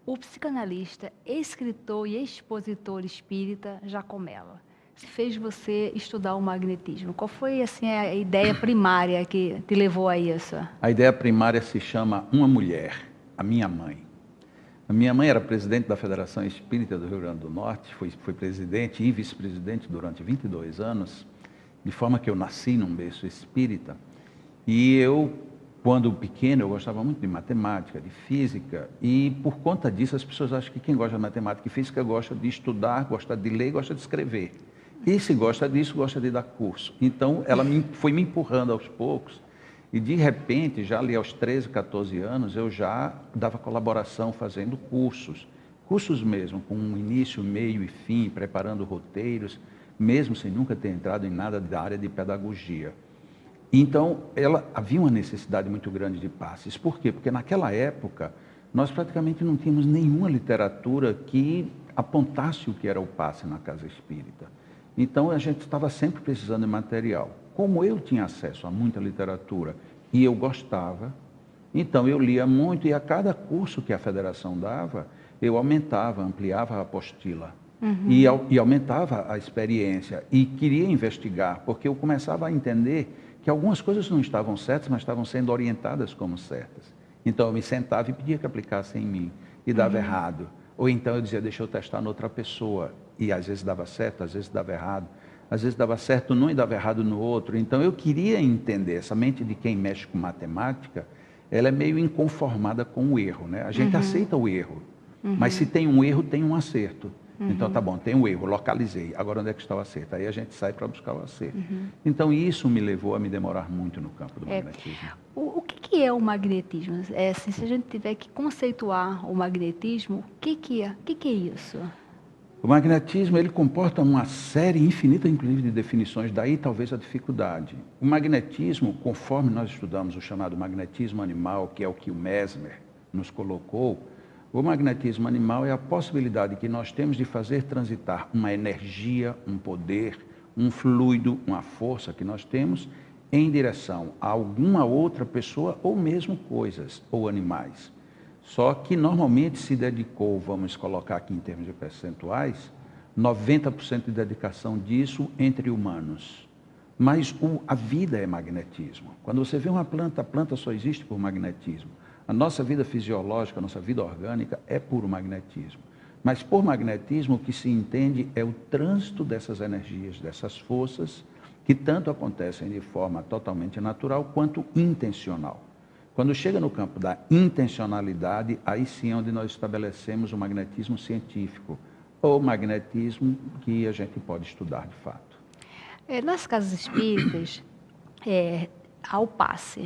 o psicanalista, escritor e expositor espírita Jacomelo fez você estudar o magnetismo? Qual foi assim a ideia primária que te levou a isso? A ideia primária se chama uma mulher, a minha mãe. A minha mãe era presidente da Federação Espírita do Rio Grande do Norte, foi presidente e vice-presidente durante 22 anos, de forma que eu nasci num berço espírita. E eu, quando pequeno, eu gostava muito de matemática, de física, e por conta disso as pessoas acham que quem gosta de matemática e física gosta de estudar, gosta de ler, gosta de escrever. E se gosta disso, gosta de dar curso. Então, ela foi me empurrando aos poucos, e de repente, já ali aos 13, 14 anos, eu já dava colaboração fazendo cursos mesmo, com um início, meio e fim, preparando roteiros, mesmo sem nunca ter entrado em nada da área de pedagogia. Então, havia uma necessidade muito grande de passes. Por quê? Porque naquela época, nós praticamente não tínhamos nenhuma literatura que apontasse o que era o passe na casa espírita. Então, a gente estava sempre precisando de material. Como eu tinha acesso a muita literatura e eu gostava, então eu lia muito e a cada curso que a federação dava, eu aumentava, ampliava a apostila. E aumentava a experiência e queria investigar, porque eu começava a entender que algumas coisas não estavam certas, mas estavam sendo orientadas como certas. Então eu me sentava e pedia que aplicassem em mim, e dava errado. Ou então eu dizia, deixa eu testar noutra pessoa, e às vezes dava certo, às vezes dava errado. Às vezes dava certo num e dava errado no outro. Então eu queria entender, essa mente de quem mexe com matemática, ela é meio inconformada com o erro, né? A gente aceita o erro, mas se tem um erro, tem um acerto. Então, tá bom, tem um erro, localizei. Agora, onde é que está o acerto? Aí a gente sai para buscar o acerto. Então, isso me levou a me demorar muito no campo do magnetismo. O que é o magnetismo? Assim, se a gente tiver que conceituar o magnetismo, o que é isso? O magnetismo, ele comporta uma série infinita, inclusive, de definições, daí talvez a dificuldade. O magnetismo, conforme nós estudamos o chamado magnetismo animal, que é o que o Mesmer nos colocou, o magnetismo animal é a possibilidade que nós temos de fazer transitar uma energia, um poder, um fluido, uma força que nós temos em direção a alguma outra pessoa ou mesmo coisas ou animais. Só que normalmente se dedicou, vamos colocar aqui em termos de percentuais, 90% de dedicação disso entre humanos. Mas a vida é magnetismo. Quando você vê uma planta, a planta só existe por magnetismo. A nossa vida fisiológica, a nossa vida orgânica é puro magnetismo. Mas por magnetismo o que se entende é o trânsito dessas energias, dessas forças, que tanto acontecem de forma totalmente natural quanto intencional. Quando chega no campo da intencionalidade, aí sim é onde nós estabelecemos o magnetismo científico, ou magnetismo que a gente pode estudar de fato. Nas casas espíritas, há o passe.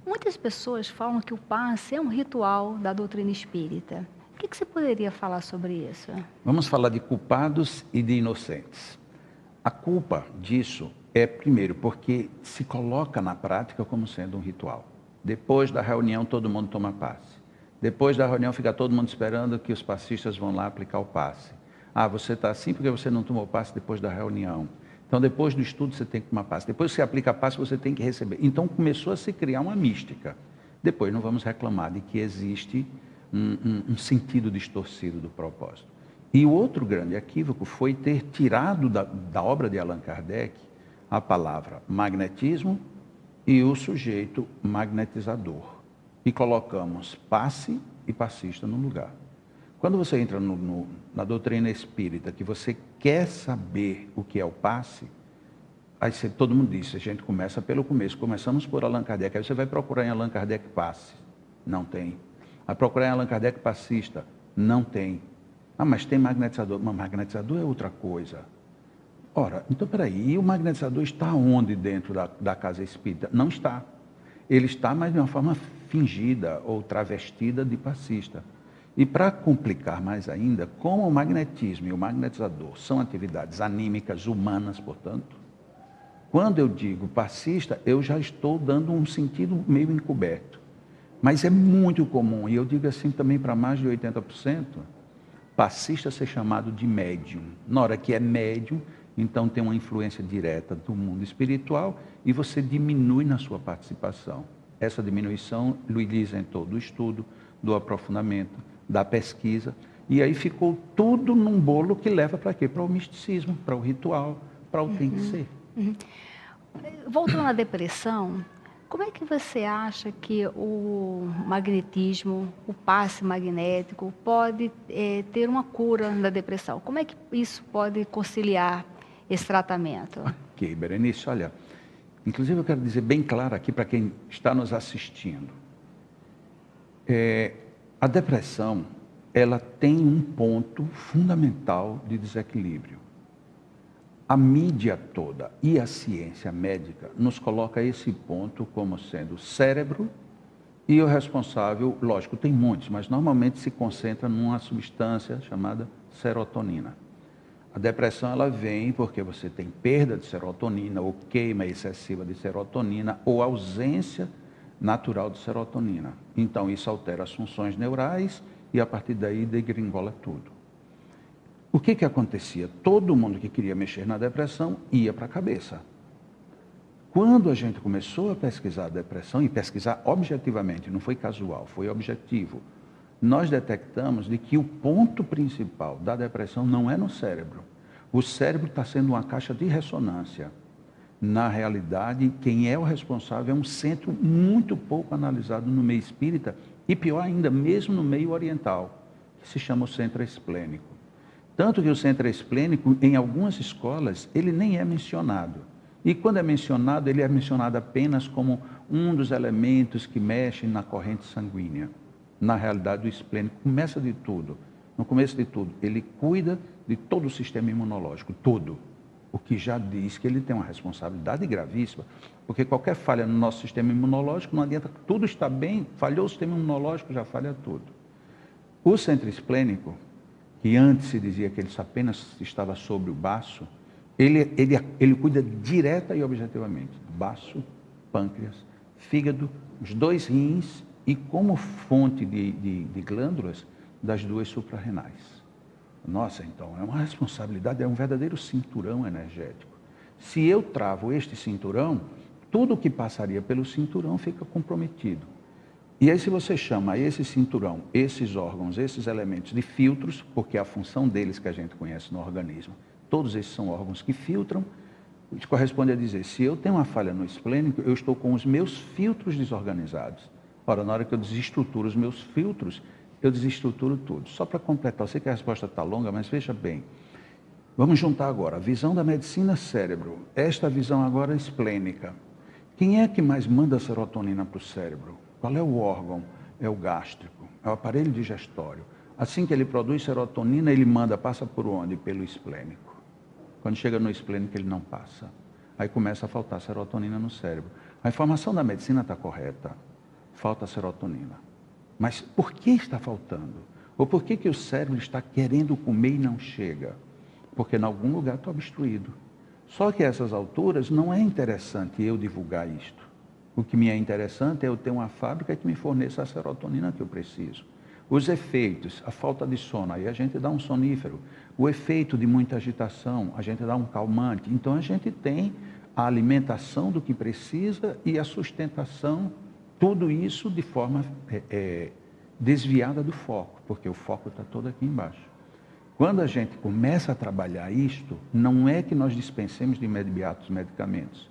Muitas pessoas falam que o passe é um ritual da doutrina espírita. O que você poderia falar sobre isso? Vamos falar de culpados e de inocentes. A culpa disso é, primeiro, porque se coloca na prática como sendo um ritual. Depois da reunião, todo mundo toma passe. Depois da reunião, fica todo mundo esperando que os passistas vão lá aplicar o passe. Ah, você está assim porque você não tomou passe depois da reunião. Então, depois do estudo, você tem que tomar passe. Depois que você aplica passe, você tem que receber. Então, começou a se criar uma mística. Depois, não vamos reclamar de que existe um sentido distorcido do propósito. E o outro grande equívoco foi ter tirado da obra de Allan Kardec a palavra magnetismo e o sujeito magnetizador. E colocamos passe e passista no lugar. Quando você entra na doutrina espírita, que você quer saber o que é o passe, aí todo mundo diz, a gente começa pelo começo. Começamos por Allan Kardec, aí você vai procurar em Allan Kardec passe. Não tem. Vai procurar em Allan Kardec passista. Não tem. Ah, mas tem magnetizador. Mas magnetizador é outra coisa. Ora, então peraí, e o magnetizador está onde dentro da casa espírita? Não está. Ele está, mas de uma forma fingida ou travestida de passista. E para complicar mais ainda, como o magnetismo e o magnetizador são atividades anímicas, humanas, portanto, quando eu digo passista, eu já estou dando um sentido meio encoberto. Mas é muito comum, e eu digo assim também para mais de 80%, passista ser chamado de médium. Na hora que é médium, então tem uma influência direta do mundo espiritual e você diminui na sua participação. Essa diminuição lhe isentou do estudo, do aprofundamento, da pesquisa, e aí ficou tudo num bolo que leva para quê? Para o misticismo, para o ritual, para o tem que ser. Voltando à depressão, como é que você acha que o magnetismo, o passe magnético, pode ter uma cura da depressão? Como é que isso pode conciliar esse tratamento? Ok, Berenice, olha, inclusive eu quero dizer bem claro aqui para quem está nos assistindo. A depressão, ela tem um ponto fundamental de desequilíbrio. A mídia toda e a ciência médica nos coloca esse ponto como sendo o cérebro e o responsável, lógico, tem muitos, mas normalmente se concentra numa substância chamada serotonina. A depressão ela vem porque você tem perda de serotonina ou queima excessiva de serotonina ou ausência natural de serotonina. Então isso altera as funções neurais e a partir daí degringola tudo. O que acontecia? Todo mundo que queria mexer na depressão ia para a cabeça. Quando a gente começou a pesquisar a depressão, e pesquisar objetivamente, não foi casual, foi objetivo, nós detectamos de que o ponto principal da depressão não é no cérebro. O cérebro está sendo uma caixa de ressonância. Na realidade, quem é o responsável é um centro muito pouco analisado no meio espírita, e pior ainda, mesmo no meio oriental, que se chama o centro esplênico. Tanto que o centro esplênico, em algumas escolas, ele nem é mencionado. E quando é mencionado, ele é mencionado apenas como um dos elementos que mexem na corrente sanguínea. Na realidade, o esplênico começa de tudo. No começo de tudo, ele cuida de todo o sistema imunológico, todo. O que já diz que ele tem uma responsabilidade gravíssima, porque qualquer falha no nosso sistema imunológico, não adianta, tudo está bem, falhou o sistema imunológico, já falha tudo. O centro esplênico, que antes se dizia que ele apenas estava sobre o baço, ele cuida direta e objetivamente do baço, pâncreas, fígado, os 2 rins e como fonte de glândulas das 2 suprarrenais. Nossa, então, é uma responsabilidade, é um verdadeiro cinturão energético. Se eu travo este cinturão, tudo que passaria pelo cinturão fica comprometido. E aí se você chama esse cinturão, esses órgãos, esses elementos de filtros, porque é a função deles que a gente conhece no organismo, todos esses são órgãos que filtram, isso corresponde a dizer, se eu tenho uma falha no esplênico, eu estou com os meus filtros desorganizados. Ora, na hora que eu desestruturo os meus filtros, eu desestruturo tudo. Só para completar, eu sei que a resposta está longa, mas veja bem. Vamos juntar agora a visão da medicina cérebro, esta visão agora esplênica. Quem é que mais manda serotonina para o cérebro? Qual é o órgão? É o gástrico, é o aparelho digestório. Assim que ele produz serotonina, ele passa por onde? Pelo esplênico. Quando chega no esplênico, ele não passa. Aí começa a faltar serotonina no cérebro. A informação da medicina está correta. Falta serotonina. Mas por que está faltando? Ou por que o cérebro está querendo comer e não chega? Porque em algum lugar está obstruído. Só que a essas alturas não é interessante eu divulgar isto. O que me é interessante é eu ter uma fábrica que me forneça a serotonina que eu preciso. Os efeitos, a falta de sono, aí a gente dá um sonífero. O efeito de muita agitação, a gente dá um calmante. Então a gente tem a alimentação do que precisa e a sustentação, tudo isso de forma desviada do foco, porque o foco está todo aqui embaixo. Quando a gente começa a trabalhar isto, não é que nós dispensemos de imediato os medicamentos.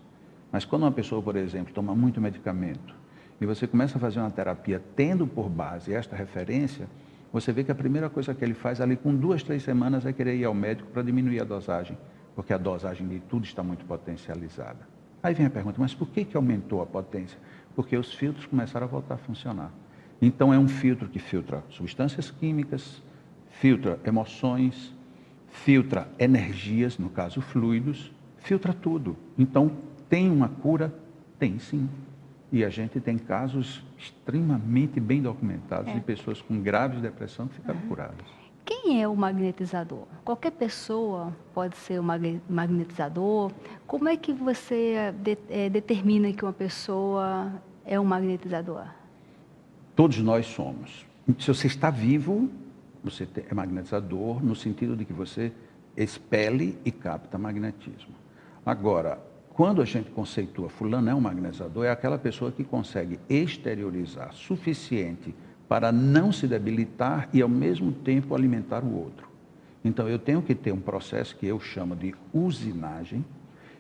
Mas quando uma pessoa, por exemplo, toma muito medicamento, e você começa a fazer uma terapia tendo por base esta referência, você vê que a primeira coisa que ele faz ali com 2, 3 semanas é querer ir ao médico para diminuir a dosagem, porque a dosagem de tudo está muito potencializada. Aí vem a pergunta, mas por que aumentou a potência? Porque os filtros começaram a voltar a funcionar. Então é um filtro que filtra substâncias químicas, filtra emoções, filtra energias, no caso fluidos, filtra tudo. Então tem uma cura? Tem sim. E a gente tem casos extremamente bem documentados de pessoas com graves depressão que ficaram curadas. Quem é o magnetizador? Qualquer pessoa pode ser um magnetizador? Como é que você determina que uma pessoa é um magnetizador? Todos nós somos. Se você está vivo, você é magnetizador no sentido de que você expele e capta magnetismo. Agora, quando a gente conceitua fulano é um magnetizador, é aquela pessoa que consegue exteriorizar suficiente para não se debilitar e, ao mesmo tempo, alimentar o outro. Então, eu tenho que ter um processo que eu chamo de usinagem,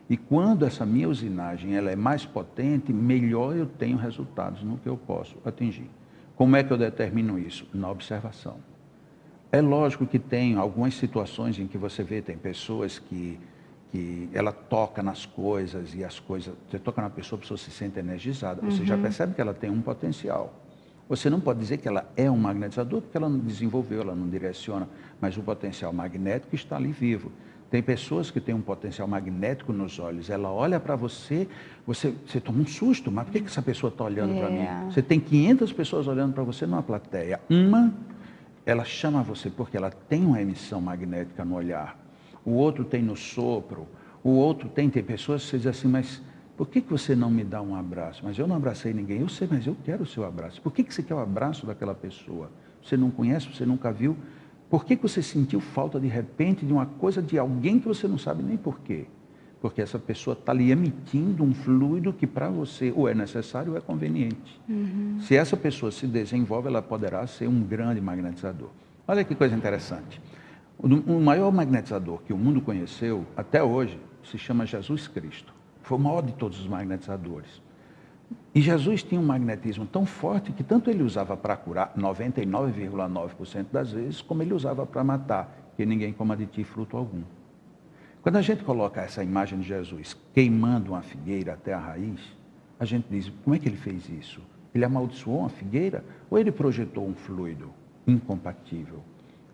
e quando essa minha usinagem ela é mais potente, melhor eu tenho resultados no que eu posso atingir. Como é que eu determino isso? Na observação. É lógico que tem algumas situações em que você vê, tem pessoas que ela toca nas coisas e as coisas, você toca na pessoa, a pessoa se sente energizada, você já percebe que ela tem um potencial. Você não pode dizer que ela é um magnetizador, porque ela não desenvolveu, ela não direciona, mas o potencial magnético está ali vivo. Tem pessoas que têm um potencial magnético nos olhos, ela olha para você, você toma um susto, mas por que essa pessoa está olhando para mim? Você tem 500 pessoas olhando para você numa plateia, ela chama você porque ela tem uma emissão magnética no olhar, o outro tem no sopro, o outro tem pessoas que você diz assim, mas por que você não me dá um abraço? Mas eu não abracei ninguém, eu sei, mas eu quero o seu abraço. Por que você quer o abraço daquela pessoa? Você não conhece, você nunca viu? Por que você sentiu falta de repente de uma coisa de alguém que você não sabe nem por quê? Porque essa pessoa está lhe emitindo um fluido que para você ou é necessário ou é conveniente. Se essa pessoa se desenvolve, ela poderá ser um grande magnetizador. Olha que coisa interessante. O maior magnetizador que o mundo conheceu até hoje se chama Jesus Cristo. Foi o maior de todos os magnetizadores. E Jesus tinha um magnetismo tão forte que tanto ele usava para curar 99,9% das vezes, como ele usava para matar, que ninguém coma de ti fruto algum. Quando a gente coloca essa imagem de Jesus queimando uma figueira até a raiz, a gente diz, como é que ele fez isso? Ele amaldiçoou uma figueira ou ele projetou um fluido incompatível?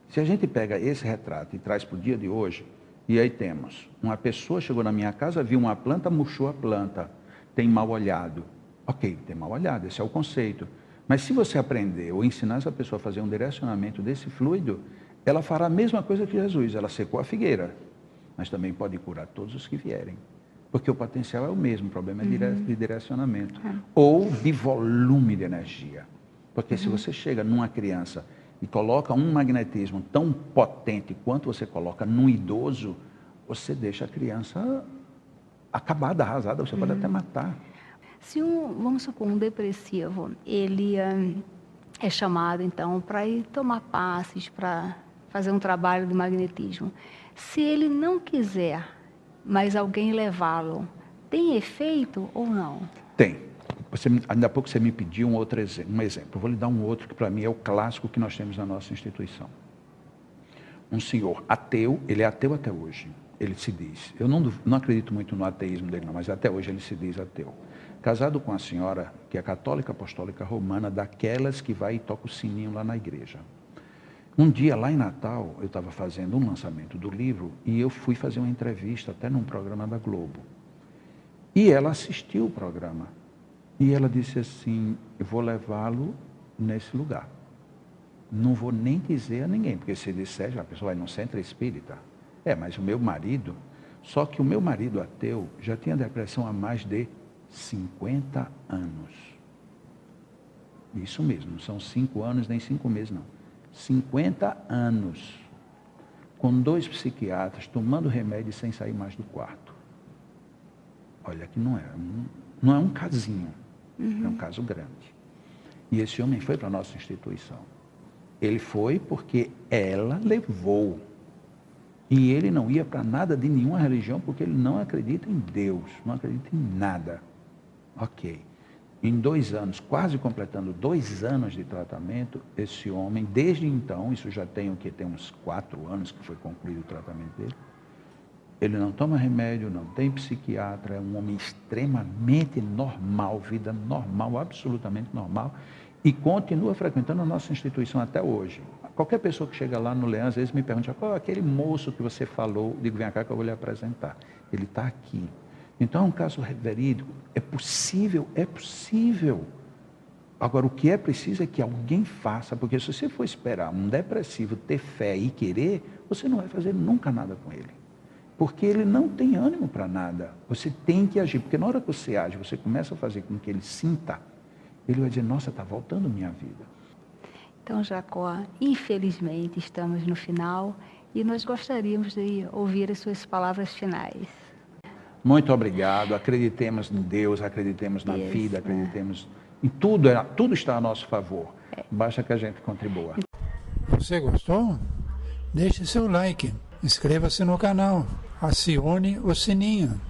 Se a gente pega esse retrato e traz para o dia de hoje, e aí temos, uma pessoa chegou na minha casa, viu uma planta, murchou a planta, tem mal olhado. Ok, tem mal olhado, esse é o conceito. Mas se você aprender ou ensinar essa pessoa a fazer um direcionamento desse fluido, ela fará a mesma coisa que Jesus, ela secou a figueira, mas também pode curar todos os que vierem. Porque o potencial é o mesmo, o problema é de direcionamento. Ou de volume de energia. Porque se você chega numa criança e coloca um magnetismo tão potente quanto você coloca num idoso, você deixa a criança acabada, arrasada, você pode até matar. Se vamos supor, um depressivo, ele é chamado então para ir tomar passes, para fazer um trabalho de magnetismo. Se ele não quiser, mas alguém levá-lo, tem efeito ou não? Tem. Ainda há pouco você me pediu um exemplo. Eu vou lhe dar um outro que para mim é o clássico que nós temos na nossa instituição. Um senhor ateu, ele é ateu até hoje. Ele se diz, eu não acredito muito no ateísmo dele não, mas até hoje ele se diz ateu. Casado com a senhora que é católica apostólica romana, daquelas que vai e toca o sininho lá na igreja. Um dia lá em Natal, eu estava fazendo um lançamento do livro e eu fui fazer uma entrevista até num programa da Globo. E ela assistiu o programa. E ela disse assim, eu vou levá-lo nesse lugar. Não vou nem dizer a ninguém, porque se disser, já a pessoa vai num centro espírita. Mas o meu marido, só que o meu marido ateu já tinha depressão há mais de 50 anos. Isso mesmo, não são 5 anos nem 5 meses não. 50 anos. Com 2 psiquiatras, tomando remédio sem sair mais do quarto. Olha que não é um casinho. É um caso grande. E esse homem foi para a nossa instituição. Ele foi porque ela levou. E ele não ia para nada de nenhuma religião, porque ele não acredita em Deus, não acredita em nada. Ok. Em 2 anos, quase completando 2 anos de tratamento, esse homem, desde então, isso já tem uns 4 anos que foi concluído o tratamento dele, ele não toma remédio, não tem psiquiatra, é um homem extremamente normal, vida normal, absolutamente normal, e continua frequentando a nossa instituição até hoje. Qualquer pessoa que chega lá no Leão, às vezes me pergunta, aquele moço que você falou, digo, vem cá que eu vou lhe apresentar. Ele está aqui. Então é um caso verídico, é possível. Agora, o que é preciso é que alguém faça, porque se você for esperar um depressivo ter fé e querer, você não vai fazer nunca nada com ele. Porque ele não tem ânimo para nada. Você tem que agir, porque na hora que você age, você começa a fazer com que ele sinta, ele vai dizer, nossa, está voltando minha vida. Então, Jacó, infelizmente estamos no final e nós gostaríamos de ouvir as suas palavras finais. Muito obrigado, acreditemos em Deus, acreditemos na vida, acreditemos em tudo está a nosso favor. Basta que a gente contribua. Você gostou? Deixe seu like, inscreva-se no canal, acione o sininho.